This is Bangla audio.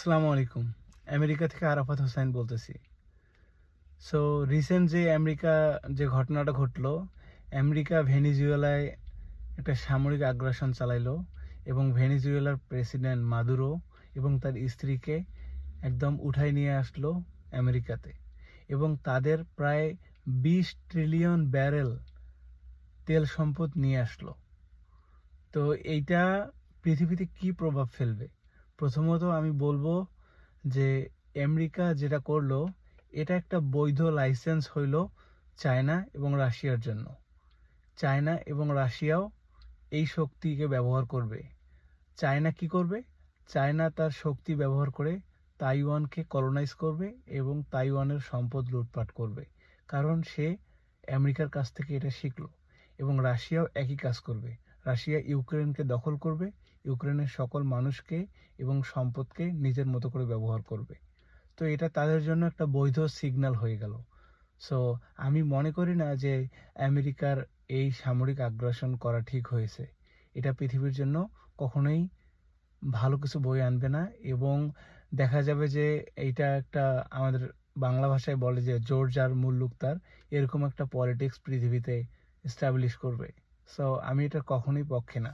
আসসালামু আলাইকুম। আমেরিকা থেকে আরাফাত হোসাইন বলতেছি। সো রিসেন্ট যে ঘটনাটা ঘটলো, আমেরিকা ভেনিজুয়েলায় একটা সামরিক আগ্রাসন চালাইলো এবং ভেনিজুয়েলার প্রেসিডেন্ট মাদুরো এবং তার স্ত্রীকে একদম উঠায় নিয়ে আসলো আমেরিকাতে এবং তাদের প্রায় 20 ট্রিলিয়ন ব্যারেল তেল সম্পদ নিয়ে আসলো। তো এইটা পৃথিবীতে কি প্রভাব ফেলবে? প্রথমত আমি বলবো যে আমেরিকা যেটা করলো এটা একটা বৈধ লাইসেন্স হইল চায়না এবং রাশিয়ার জন্য। চায়না এবং রাশিয়াও এই শক্তিকে ব্যবহার করবে। চায়না কি করবে? চায়না তার শক্তি ব্যবহার করে তাইওয়ানকে কলোনাইজ করবে এবং তাইওয়ানের সম্পদ লুটপাট করবে, কারণ সে আমেরিকার কাছ থেকে এটা শিখলো। এবং রাশিয়াও একই কাজ করবে। রাশিয়া ইউক্রেনকে দখল করবে, ইউক্রেনের সকল মানুষকে এবং সম্পদকে নিজের মতো করে ব্যবহার করবে। তো এটা তাদের জন্য একটা বৈধ সিগন্যাল হয়ে গেল। সো আমি মনে করি না যে আমেরিকার এই সামরিক আগ্রাসন করা ঠিক হয়েছে। এটা পৃথিবীর জন্য কখনোই ভালো কিছু বয়ে আনবে না এবং দেখা যাবে যে এইটা একটা, আমাদের বাংলা ভাষায় বলে যে জোর যার মুল্লুক তার, এরকম একটা পলিটিক্স পৃথিবীতে এস্টাবলিশ করবে। সো আমি এটা কখনোই পক্ষে না।